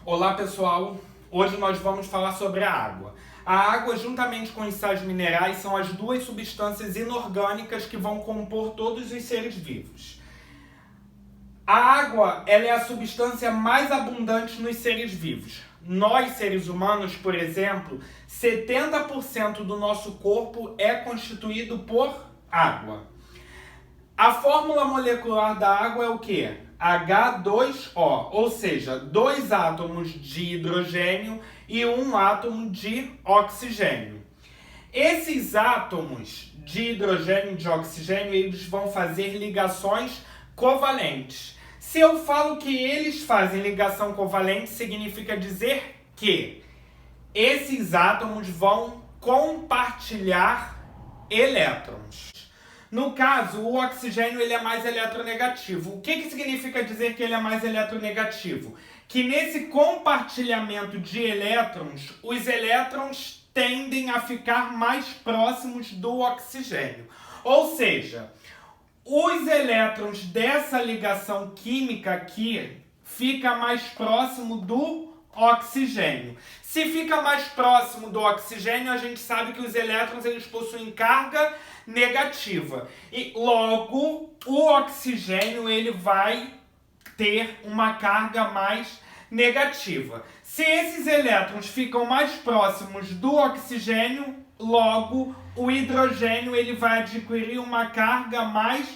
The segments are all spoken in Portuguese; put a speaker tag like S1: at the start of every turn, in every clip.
S1: Olá pessoal, hoje nós vamos falar sobre a água. A água, juntamente com os sais minerais, são as duas substâncias inorgânicas que vão compor todos os seres vivos. A água, ela é a substância mais abundante nos seres vivos. Nós, seres humanos, por exemplo, 70% do nosso corpo é constituído por água. A fórmula molecular da água é o quê? H2O, ou seja, 2 átomos de hidrogênio e 1 átomo de oxigênio. Esses átomos de hidrogênio e de oxigênio, eles vão fazer ligações covalentes. Se eu falo que eles fazem ligação covalente, significa dizer que esses átomos vão compartilhar elétrons. No caso, o oxigênio ele é mais eletronegativo. O que significa dizer que ele é mais eletronegativo? Que nesse compartilhamento de elétrons, os elétrons tendem a ficar mais próximos do oxigênio. Ou seja, os elétrons dessa ligação química aqui fica mais próximo do oxigênio. Se fica mais próximo do oxigênio, a gente sabe que os elétrons eles possuem carga negativa. E logo, o oxigênio ele vai ter uma carga mais negativa. Se esses elétrons ficam mais próximos do oxigênio, logo o hidrogênio ele vai adquirir uma carga mais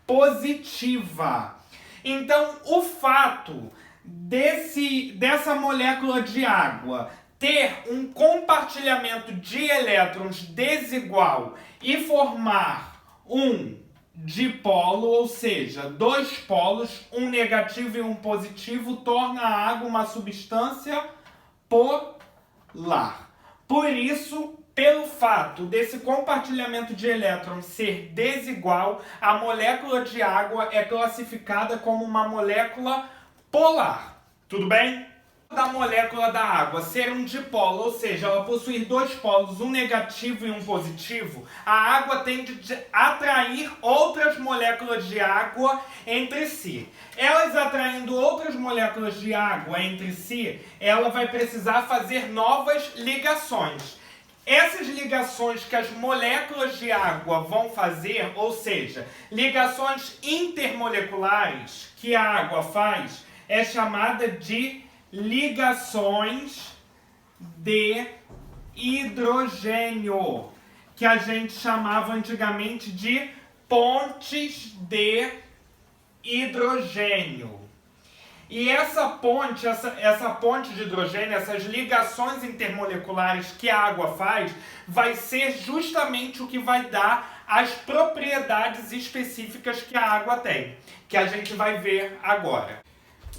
S1: positiva. Então, o fato dessa molécula de água ter um compartilhamento de elétrons desigual e formar um dipolo, ou seja, 2 polos, um negativo e um positivo, torna a água uma substância polar. Por isso, pelo fato desse compartilhamento de elétrons ser desigual, a molécula de água é classificada como uma molécula polar. Tudo bem? Da molécula da água ser um dipolo, ou seja, ela possuir 2 polos, um negativo e um positivo, a água tende a atrair outras moléculas de água entre si. Elas atraindo outras moléculas de água entre si, ela vai precisar fazer novas ligações. Essas ligações que as moléculas de água vão fazer, ou seja, ligações intermoleculares que a água faz, é chamada de ligações de hidrogênio, que a gente chamava antigamente de pontes de hidrogênio. E essa ponte de hidrogênio, essas ligações intermoleculares que a água faz, vai ser justamente o que vai dar as propriedades específicas que a água tem, que a gente vai ver agora.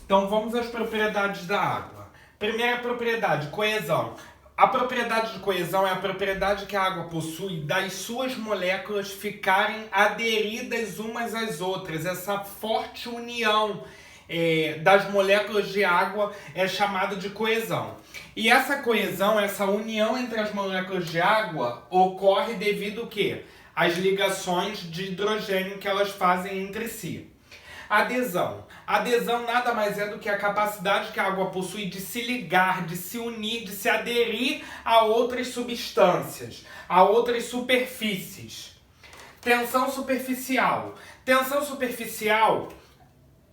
S1: Então vamos às propriedades da água. Primeira propriedade, coesão. A propriedade de coesão é a propriedade que a água possui das suas moléculas ficarem aderidas umas às outras. Essa forte união das moléculas de água é chamada de coesão. E essa coesão, essa união entre as moléculas de água ocorre devido ao quê? Às ligações de hidrogênio que elas fazem entre si. Adesão. Adesão nada mais é do que a capacidade que a água possui de se ligar, de se unir, de se aderir a outras substâncias, a outras superfícies. Tensão superficial. Tensão superficial,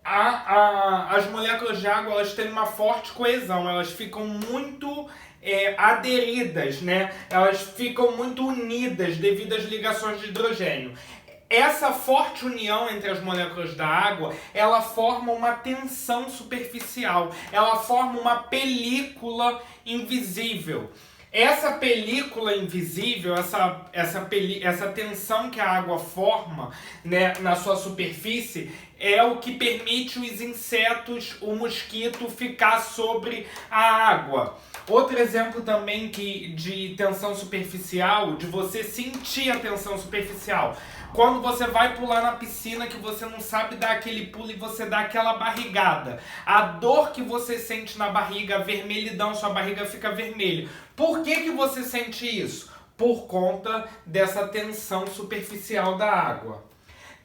S1: as moléculas de água elas têm uma forte coesão, elas ficam muito aderidas, né? Elas ficam muito unidas devido às ligações de hidrogênio. Essa forte união entre as moléculas da água, ela forma uma tensão superficial, ela forma uma película invisível. Essa película invisível, essa tensão que a água forma, né, na sua superfície, é o que permite os insetos, o mosquito, ficar sobre a água. Outro exemplo também de tensão superficial, de você sentir a tensão superficial. Quando você vai pular na piscina que você não sabe dar aquele pulo e você dá aquela barrigada. A dor que você sente na barriga, a vermelhidão, sua barriga fica vermelha. Por que você sente isso? Por conta dessa tensão superficial da água.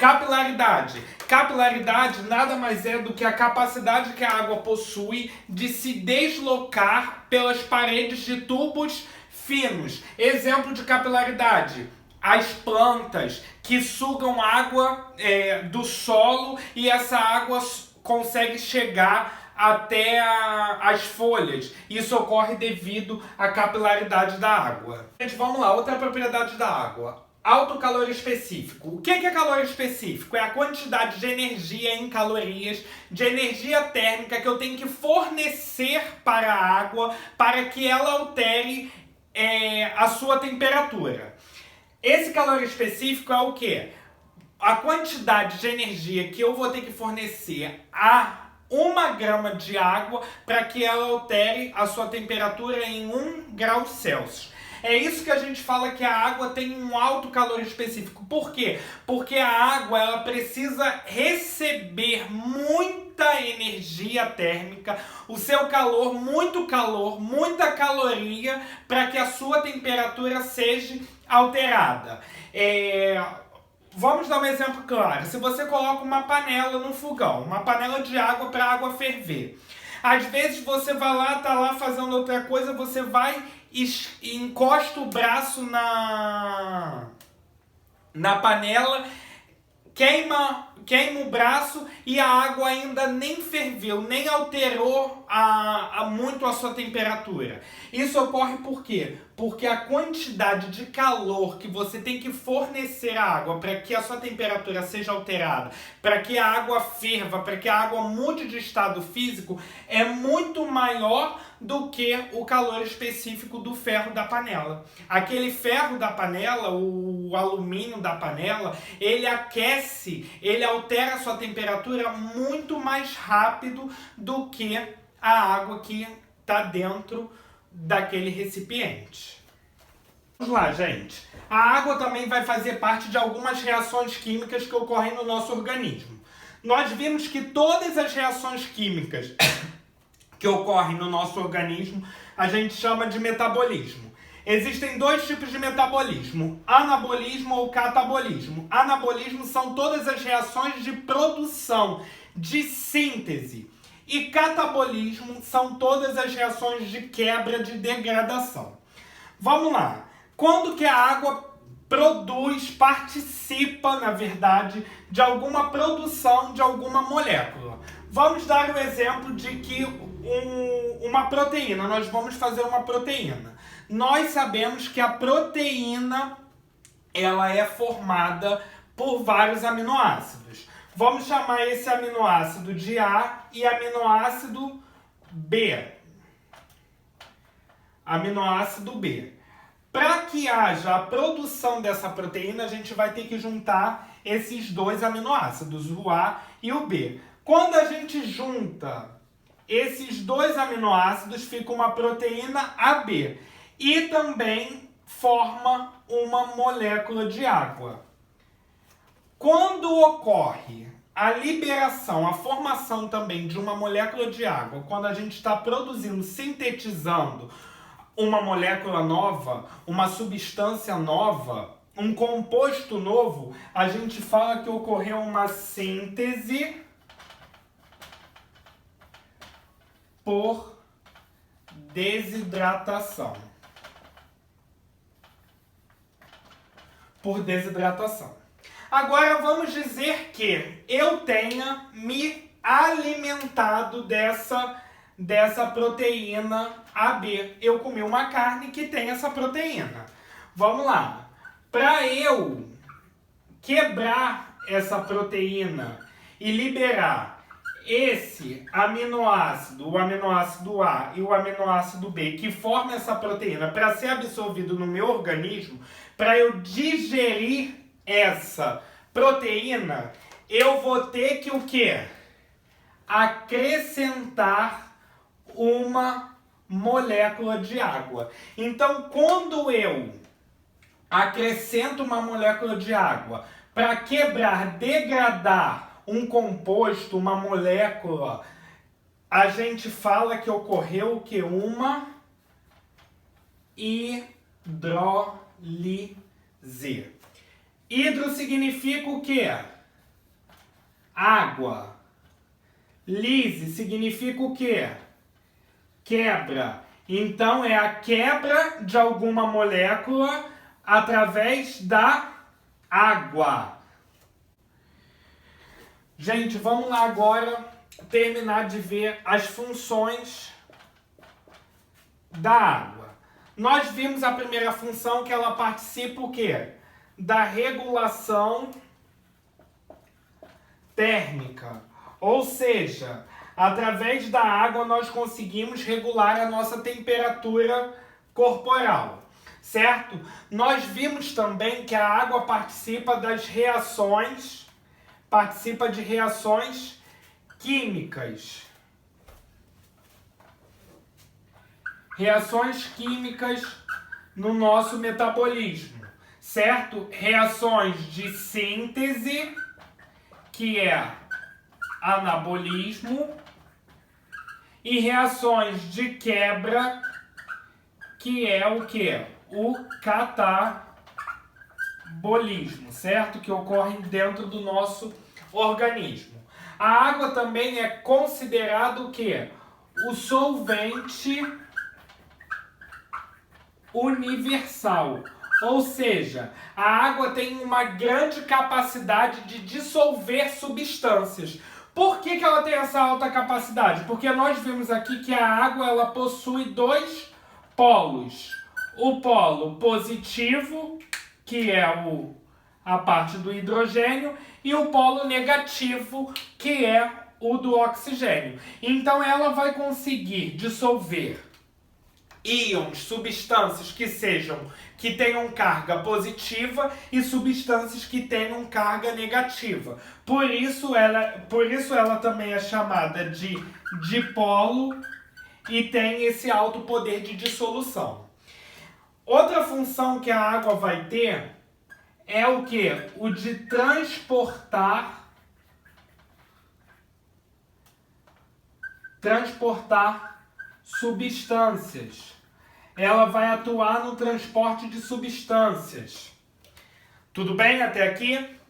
S1: Capilaridade. Capilaridade nada mais é do que a capacidade que a água possui de se deslocar pelas paredes de tubos finos. Exemplo de capilaridade: as plantas que sugam água do solo e essa água consegue chegar até as folhas. Isso ocorre devido à capilaridade da água. Gente, vamos lá, outra propriedade da água. Alto calor específico. O que é calor específico? É a quantidade de energia em calorias, de energia térmica que eu tenho que fornecer para a água para que ela altere a sua temperatura. Esse calor específico é o quê? A quantidade de energia que eu vou ter que fornecer a 1 grama de água para que ela altere a sua temperatura em 1 grau Celsius. É isso que a gente fala que a água tem um alto calor específico. Por quê? Porque a água ela precisa receber muita energia térmica, o seu calor, muita caloria, para que a sua temperatura seja alterada. Vamos dar um exemplo claro. Se você coloca uma panela no fogão, uma panela de água para a água ferver. Às vezes você vai lá, tá lá fazendo outra coisa, você vai e encosta o braço na panela, queima o braço e a água ainda nem ferveu, nem alterou muito a sua temperatura. Isso ocorre por quê? Porque a quantidade de calor que você tem que fornecer à água para que a sua temperatura seja alterada, para que a água ferva, para que a água mude de estado físico, é muito maior do que o calor específico do ferro da panela. Aquele ferro da panela, o alumínio da panela, ele aquece, ele altera a sua temperatura muito mais rápido do que a água que está dentro daquele recipiente. Vamos lá, gente. A água também vai fazer parte de algumas reações químicas que ocorrem no nosso organismo. Nós vimos que todas as reações químicas que ocorrem no nosso organismo a gente chama de metabolismo. Existem 2 tipos de metabolismo: anabolismo ou catabolismo. Anabolismo são todas as reações de produção, de síntese. E catabolismo são todas as reações de quebra, de degradação. Vamos lá. Quando que a água participa, na verdade, de alguma produção de alguma molécula? Vamos dar o exemplo de que uma proteína, nós vamos fazer uma proteína. Nós sabemos que a proteína ela é formada por vários aminoácidos. Vamos chamar esse aminoácido de A e aminoácido B. Aminoácido B. Para que haja a produção dessa proteína, a gente vai ter que juntar esses 2 aminoácidos, o A e o B. Quando a gente junta esses 2 aminoácidos, fica uma proteína AB. E também forma uma molécula de água. Quando ocorre a liberação, a formação também de uma molécula de água, quando a gente está produzindo, sintetizando uma molécula nova, uma substância nova, um composto novo, a gente fala que ocorreu uma síntese por desidratação. Por desidratação. Agora vamos dizer que eu tenha me alimentado dessa proteína AB. Eu comi uma carne que tem essa proteína. Vamos lá. Para eu quebrar essa proteína e liberar esse aminoácido, o aminoácido A e o aminoácido B, que formam essa proteína, para ser absorvido no meu organismo, para eu digerir essa proteína, eu vou ter que o quê? Acrescentar uma molécula de água. Então, quando eu acrescento uma molécula de água para quebrar, degradar um composto, uma molécula, a gente fala que ocorreu o quê? Uma hidrólise. Hidro significa o quê? água. Lise significa o quê? Quebra. Então, é a quebra de alguma molécula através da água. Gente, vamos lá agora terminar de ver as funções da água. Nós vimos a primeira função, que ela participa o quê? Da regulação térmica. Ou seja, através da água nós conseguimos regular a nossa temperatura corporal, certo? Nós vimos também que a água participa de reações químicas. Reações químicas no nosso metabolismo, certo? Reações de síntese, que é anabolismo, e reações de quebra, que é o quê? O catabolismo, certo? Que ocorre dentro do nosso organismo. A água também é considerado o quê? O solvente universal. Ou seja, a água tem uma grande capacidade de dissolver substâncias. Por que ela tem essa alta capacidade? Porque nós vimos aqui que a água ela possui dois polos. O polo positivo, que é a parte do hidrogênio, e o polo negativo, que é o do oxigênio. Então ela vai conseguir dissolver íons, substâncias que tenham carga positiva e substâncias que tenham carga negativa. Por isso ela também é chamada de dipolo e tem esse alto poder de dissolução. Outra função que a água vai ter é o quê? O de transportar substâncias. Ela vai atuar no transporte de substâncias. Tudo bem até aqui?